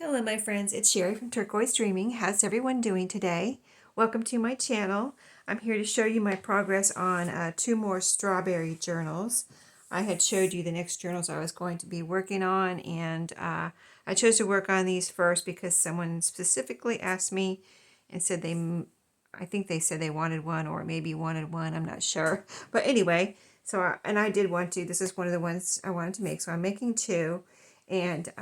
Hello my friends, it's Sheree from Turquoise Dreaming. How's everyone doing today? Welcome to my channel. I'm here to show you my progress on two more strawberry journals. I had showed you the next journals I was going to be working on, and I chose to work on these first because someone specifically asked me and said I think they said they wanted one, or maybe wanted one, I'm not sure. But anyway, and I did want to, this is one of the ones I wanted to make, so I'm making two. And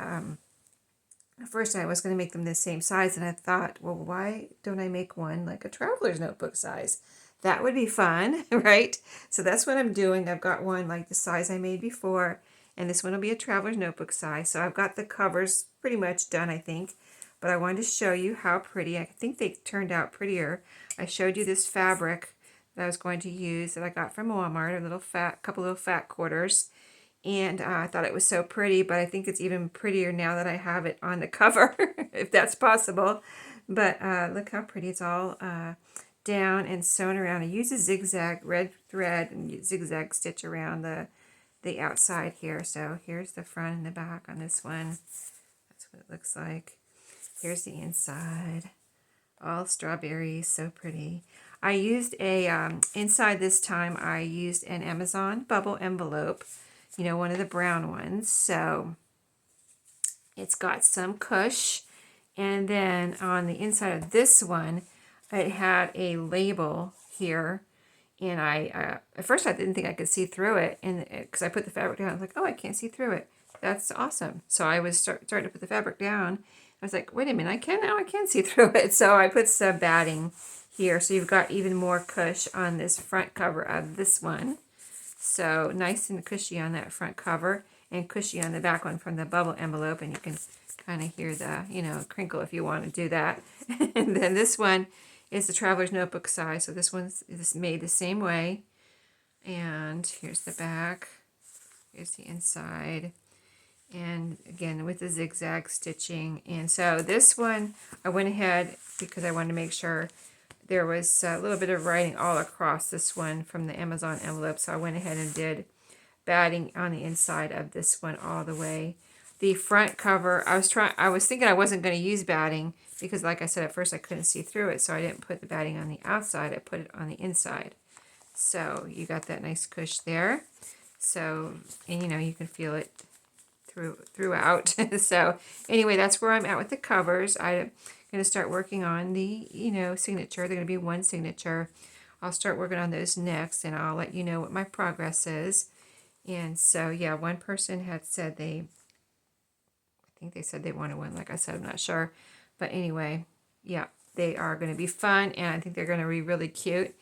at first I was going to make them the same size, and I thought, well, why don't I make one like a traveler's notebook size? That would be fun, right? So that's what I'm doing. I've got one like the size I made before, and this one will be a traveler's notebook size. So I've got the covers pretty much done, I think, but I wanted to show you how pretty. I think they turned out prettier. I showed you this fabric that I was going to use that I got from Walmart, a little fat, couple little fat quarters. And I thought it was so pretty, but I think it's even prettier now that I have it on the cover, if that's possible. But look how pretty it's all down and sewn around. I use a zigzag red thread and zigzag stitch around the outside here. So here's the front and the back on this one. That's what it looks like. Here's the inside. All strawberries, so pretty. I used inside this time, I used an Amazon bubble envelope, you know, one of the brown ones. So it's got some cush. And then on the inside of this one, it had a label here. And at first I didn't think I could see through it. And because I put the fabric down, I was like, oh, I can't see through it. That's awesome. So I was starting to put the fabric down. I was like, wait a minute, I can see through it. So I put some batting here. So you've got even more cush on this front cover of this one. So nice and cushy on that front cover and cushy on the back one from the bubble envelope. And you can kind of hear the, crinkle if you want to do that. And then this one is the Traveler's Notebook size. So this one's made the same way. And here's the back. Here's the inside. And again, with the zigzag stitching. And so this one, I went ahead because I wanted to make sure there was a little bit of writing all across this one from the Amazon envelope. So I went ahead and did batting on the inside of this one all the way. The front cover, I was thinking I wasn't going to use batting because, like I said, at first I couldn't see through it. So I didn't put the batting on the outside. I put it on the inside. So you got that nice cush there. So, and you can feel it throughout. So anyway, that's where I'm at with the covers. I'm going to start working on the, signature. They're going to be one signature. I'll start working on those next, and I'll let you know what my progress is. And so, yeah, one person had said I think they said they wanted one. Like I said, I'm not sure. But anyway, yeah, they are going to be fun, and I think they're going to be really cute.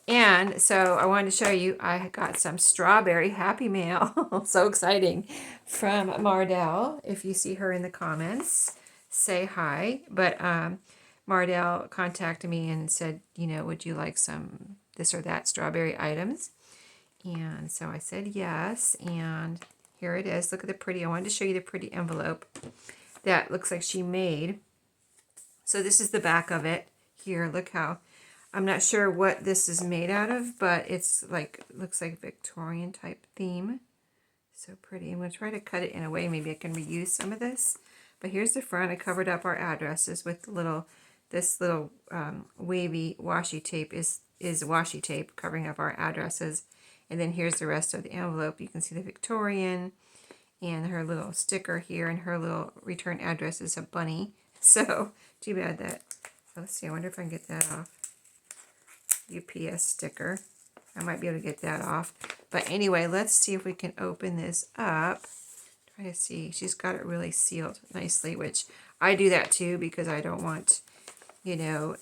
And so I wanted to show you, I got some strawberry happy mail. So exciting, from Mardell. If you see her in the comments, say hi. But Mardell contacted me and said, would you like some this or that strawberry items? And so I said yes, and here it is. Look at the pretty, I wanted to show you the pretty envelope that looks like she made. So this is the back of it here. Look how, I'm not sure what this is made out of, but it's like, looks like Victorian type theme. So pretty. I'm going to try to cut it in a way maybe I can reuse some of this. But here's the front. I covered up our addresses with this little wavy washi tape is washi tape covering up our addresses. And then here's the rest of the envelope. You can see the Victorian and her little sticker here, and her little return address is a bunny. So too bad that, let's see, I wonder if I can get that off. UPS sticker. I might be able to get that off. But anyway, let's see if we can open this up. Try to see. She's got it really sealed nicely, which I do that too because I don't want, you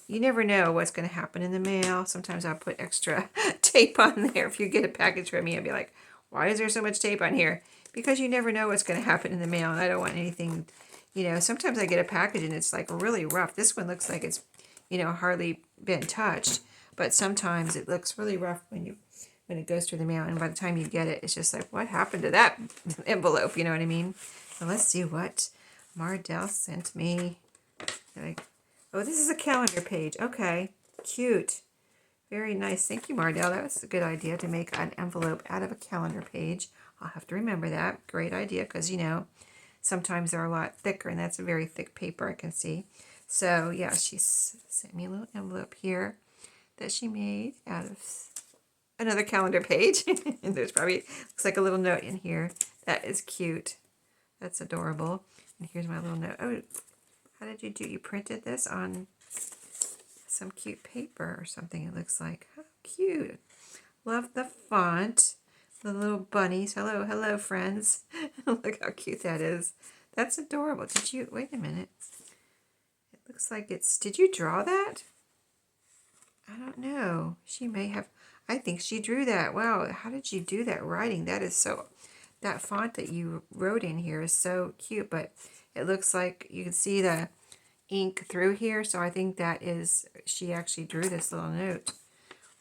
never know what's going to happen in the mail. Sometimes I'll put extra tape on there. If you get a package from me, I'll be like, why is there so much tape on here? Because you never know what's going to happen in the mail, and I don't want anything, sometimes I get a package and it's like really rough. This one looks like it's, hardly been touched. But sometimes it looks really rough when it goes through the mail, and by the time you get it, it's just like, what happened to that envelope? You know what I mean? So let's see what Mardell sent me. Oh, this is a calendar page. Okay, cute. Very nice. Thank you, Mardell. That was a good idea to make an envelope out of a calendar page. I'll have to remember that. Great idea, because, sometimes they're a lot thicker, and that's a very thick paper, I can see. So yeah, she sent me a little envelope here that she made out of another calendar page. And there's probably, looks like a little note in here. That is cute. That's adorable. And here's my little note. Oh, how did you do? You printed this on some cute paper or something, it looks like. How cute. Love the font. The little bunnies. Hello, hello, friends. Look how cute that is. That's adorable. Did you, wait a minute. It looks like it's, did you draw that? I don't know. She may have, I think she drew that. Wow, how did you do that writing? That is so, that font that you wrote in here is so cute, but it looks like you can see the ink through here, so I think that is, she actually drew this little note.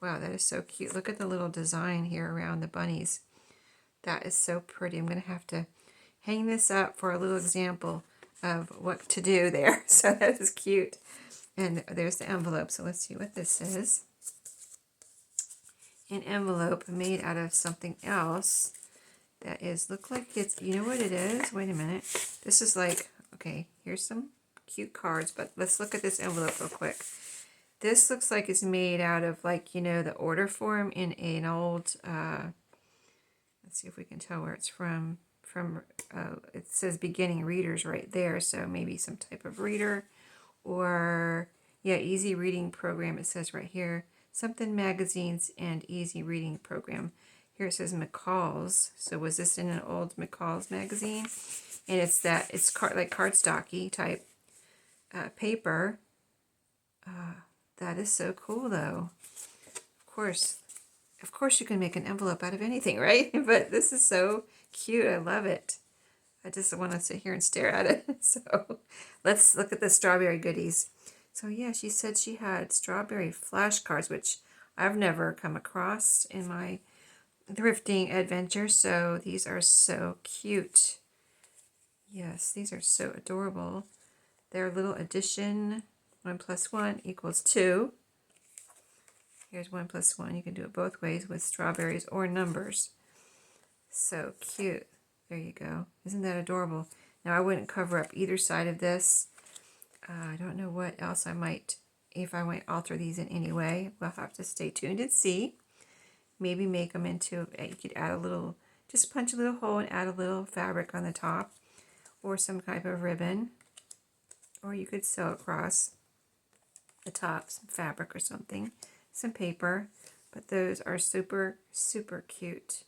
Wow, that is so cute. Look at the little design here around the bunnies. That is so pretty. I'm going to have to hang this up for a little example of what to do there. So that is cute. And there's the envelope. So let's see what this is. An envelope made out of something else that is, look like it's, you know what it is? Wait a minute. This is like, okay, here's some cute cards, but let's look at this envelope real quick. This looks like it's made out of, like, you know, the order form in an old, let's see if we can tell where it's from. It says beginning readers right there, so maybe some type of reader, or, yeah, easy reading program, it says right here. Something magazines and easy reading program. Here it says McCall's. So was this in an old McCall's magazine? And it's that, it's like cardstocky type paper. That is so cool, though. Of course you can make an envelope out of anything, right? But this is so cute. I love it. I just want to sit here and stare at it. So let's look at the strawberry goodies. So yeah, she said she had strawberry flashcards, which I've never come across in my thrifting adventure. So these are so cute. Yes, these are so adorable. They're a little addition. 1 + 1 = 2. Here's 1 + 1. You can do it both ways with strawberries or numbers. So cute. There you go. Isn't that adorable? Now I wouldn't cover up either side of this. I don't know what else I might, if I might alter these in any way. We'll have to stay tuned and see. Maybe make them into, you could add a little, just punch a little hole and add a little fabric on the top, or some type of ribbon, or you could sew across the top some fabric or something, some paper. But those are super, super cute.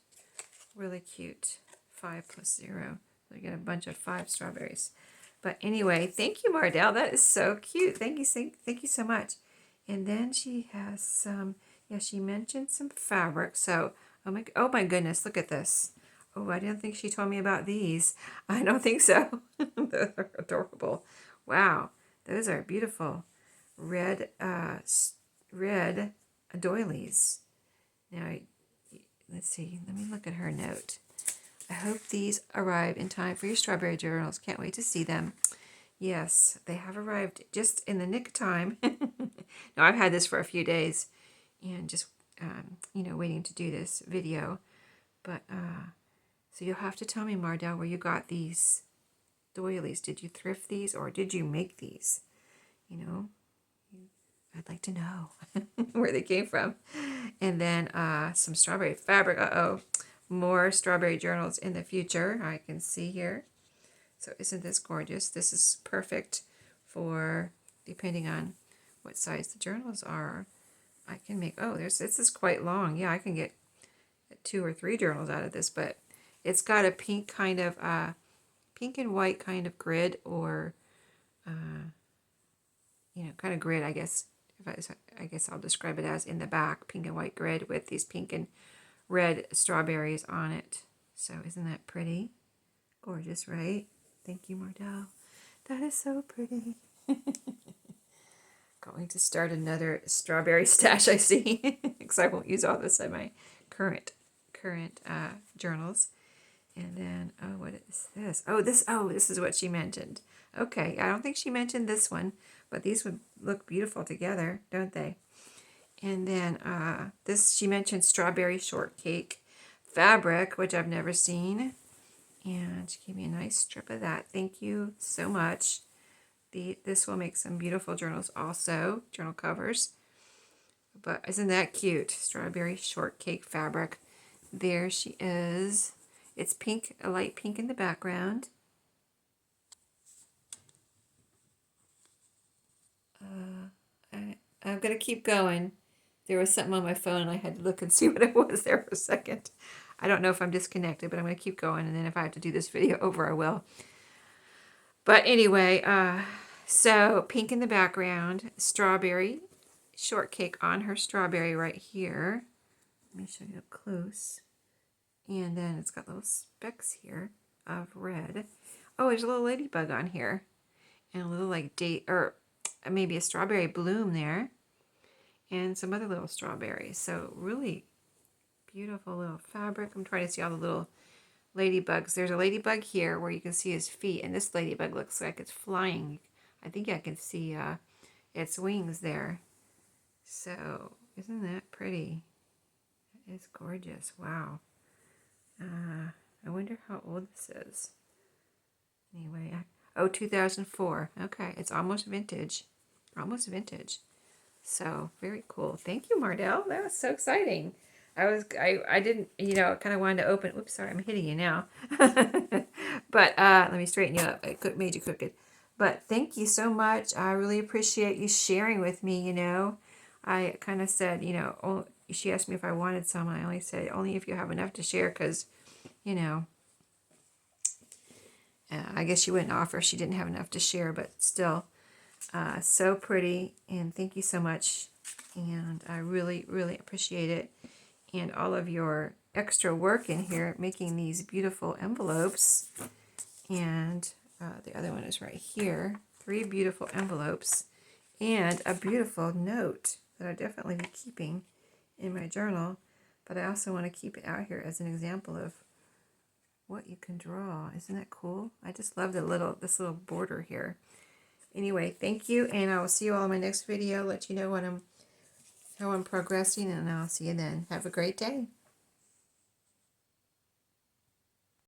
Really cute. 5 + 0. So you get a bunch of 5 strawberries. But anyway, thank you, Mardell. That is so cute. Thank you so much. And then she has some, yeah, she mentioned some fabric. So, oh my goodness, look at this. Oh, I didn't think she told me about these. I don't think so. They're adorable. Wow, those are beautiful. Red doilies. Now, let's see. Let me look at her note. I hope these arrive in time for your strawberry journals. Can't wait to see them. Yes, they have arrived just in the nick of time. Now, I've had this for a few days and just, you know, waiting to do this video. But, so you'll have to tell me, Mardell, where you got these doilies. Did you thrift these or did you make these? You know, I'd like to know where they came from. And then some strawberry fabric. Uh-oh. More strawberry journals in the future, I can see here. So isn't this gorgeous? This is perfect for, depending on what size the journals are. I can make, oh, this is quite long. Yeah, I can get 2 or 3 journals out of this, but it's got a pink kind of, pink and white kind of grid, or, you know, kind of grid, I guess. I guess I'll describe it as in the back, pink and white grid with these pink and red strawberries on it. So isn't that pretty? Gorgeous, right? Thank you, Mardell. That is so pretty. Going to start another strawberry stash, I see, because I won't use all this in my current journals. And then, oh, what is this? Oh, this is what she mentioned. Okay, I don't think she mentioned this one, but these would look beautiful together, don't they? And then this, she mentioned strawberry shortcake fabric, which I've never seen. And she gave me a nice strip of that. Thank you so much. This will make some beautiful journals also, journal covers. But isn't that cute? Strawberry shortcake fabric. There she is. It's pink, a light pink in the background. I'm going to keep going. There was something on my phone and I had to look and see what it was there for a second. I don't know if I'm disconnected, but I'm going to keep going. And then if I have to do this video over, I will. But anyway, so pink in the background, strawberry shortcake on her strawberry right here. Let me show you up close. And then it's got little specks here of red. Oh, there's a little ladybug on here. And a little like date, or maybe a strawberry bloom there. And some other little strawberries. So really beautiful little fabric. I'm trying to see all the little ladybugs. There's a ladybug here where you can see his feet. And this ladybug looks like it's flying. I think I can see its wings there. So isn't that pretty? It's gorgeous. Wow. I wonder how old this is. Anyway, 2004. Okay, it's almost vintage. Almost vintage. So very cool. Thank you, Mardell. That was so exciting. I didn't, kind of wanted to open. Oops, sorry, I'm hitting you now. But let me straighten you up. I made you crooked. But thank you so much. I really appreciate you sharing with me. I kind of said, she asked me if I wanted some. I only said only if you have enough to share, because, I guess she wouldn't offer if she didn't have enough to share, but still, so pretty. And thank you so much. And I really, really appreciate it. And all of your extra work in here making these beautiful envelopes. And the other one is right here. 3 beautiful envelopes and a beautiful note that I'll definitely be keeping in my journal. But I also want to keep it out here as an example of what you can draw. Isn't that cool? I just love this little border here. Anyway, thank you, and I will see you all in my next video. Let you know how I'm progressing, and I'll see you then. Have a great day.